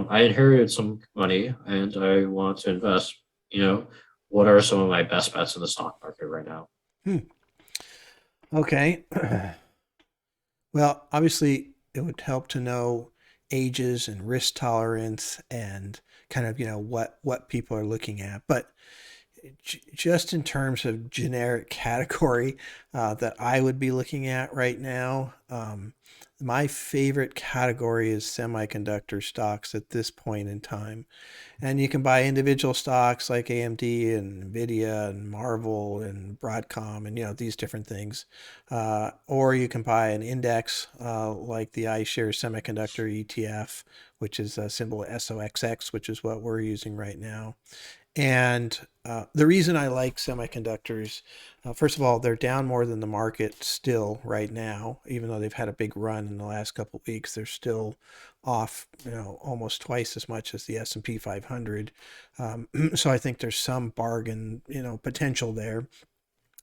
I inherited some money and I want to invest. You know, what are some of my best bets in the stock market right now? Hmm. Okay. Well, obviously, it would help to know ages and risk tolerance and kind of, what people are looking at. But just in terms of generic category that I would be looking at right now, my favorite category is semiconductor stocks at this point in time. And you can buy individual stocks like AMD and Nvidia and Marvel and Broadcom and these different things, or you can buy an index like the iShares Semiconductor ETF, which is a symbol SOXX, which is what we're using right now. And the reason I like semiconductors, first of all, they're down more than the market still right now, even though they've had a big run in the last couple of weeks. They're still off, almost twice as much as the S&P 500. So I think there's some bargain, potential there.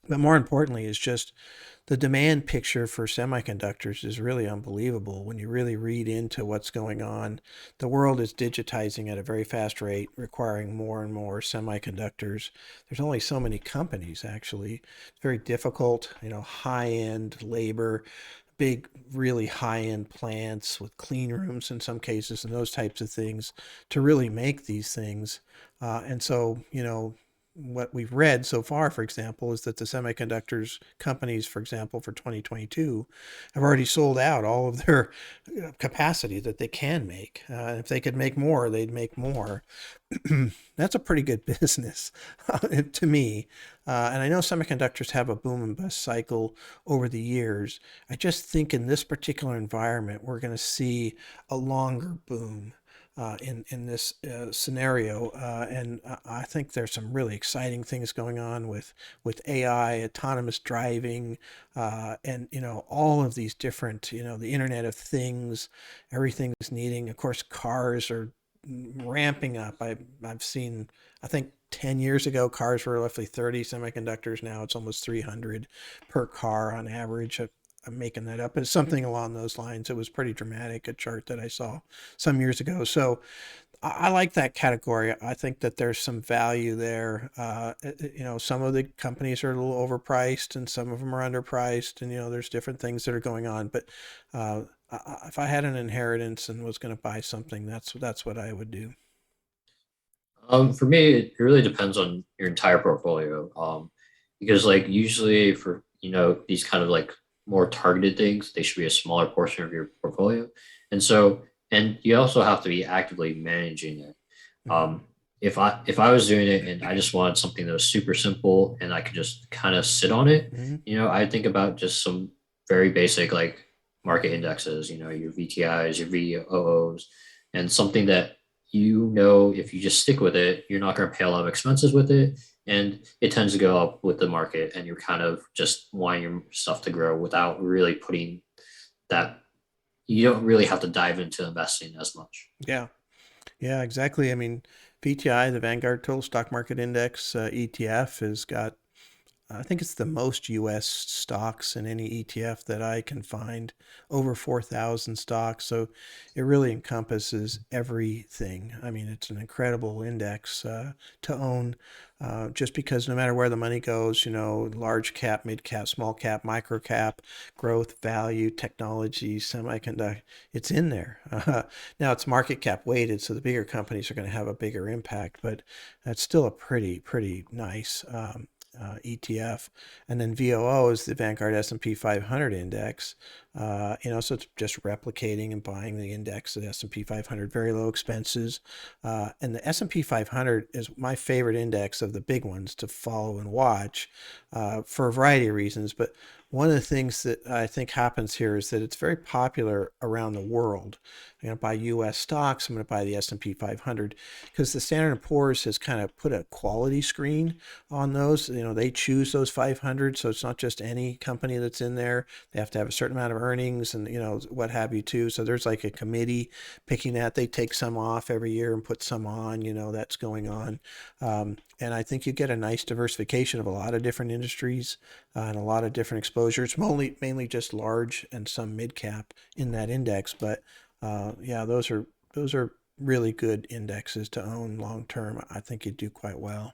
But more importantly, is just the demand picture for semiconductors is really unbelievable when you really read into what's going on. The world is digitizing at a very fast rate, requiring more and more semiconductors. There's only so many companies, actually. It's very difficult, high end labor, big, really high end plants with clean rooms in some cases, and those types of things to really make these things. And so, what we've read so far, for example, is that the semiconductors companies, for example, for 2022, have already sold out all of their capacity that they can make. If they could make more, they'd make more. That's a pretty good business to me. And I know semiconductors have a boom and bust cycle over the years. I just think in this particular environment, we're going to see a longer boom in this scenario. And I think there's some really exciting things going on with AI, autonomous driving, and all of these different the Internet of Things. Everything's needing. Of course, cars are ramping up. I've seen. I think 10 years ago, cars were roughly 30 semiconductors. Now it's almost 300 per car on average. I'm making that up, but it's something along those lines. It was pretty dramatic, a chart that I saw some years ago. So I like that category. I think that there's some value there. Some of the companies are a little overpriced and some of them are underpriced, and there's different things that are going on. But if I had an inheritance and was going to buy something, that's what I would do. For me, it really depends on your entire portfolio. Because like usually for these kind of like more targeted things, they should be a smaller portion of your portfolio, and you also have to be actively managing it. Mhm. Um, if I was doing it and I just wanted something that was super simple and I could just kind of sit on it, Mhm. I think about just some very basic like market indexes, your VTIs, your VOOs, and something that if you just stick with it, you're not going to pay a lot of expenses with it, and it tends to go up with the market, and you're kind of just wanting your stuff to grow without really putting that. You don't really have to dive into investing as much. Yeah. Yeah, exactly. I mean, VTI, the Vanguard Total Stock Market Index ETF, has got, I think it's the most US stocks in any ETF that I can find, over 4,000 stocks. So it really encompasses everything. I mean, it's an incredible index to own just because no matter where the money goes, large cap, mid cap, small cap, micro cap, growth, value, technology, semiconductor, it's in there. Now it's market cap weighted, so the bigger companies are going to have a bigger impact, but that's still a pretty nice ETF. And then VOO is the Vanguard S&P 500 index. So it's just replicating and buying the index of the S&P 500, very low expenses. And the S&P 500 is my favorite index of the big ones to follow and watch for a variety of reasons. But one of the things that I think happens here is that it's very popular around the world. I'm going to buy U.S. stocks. I'm going to buy the S&P 500 because the Standard & Poor's has kind of put a quality screen on those. They choose those 500, so it's not just any company that's in there. They have to have a certain amount of earnings and what have you too. So there's like a committee picking that. They take some off every year and put some on. That's going on, and I think you get a nice diversification of a lot of different industries and a lot of different exposures. Mainly just large and some mid cap in that index, but yeah, those are really good indexes to own long term, I think you'd do quite well.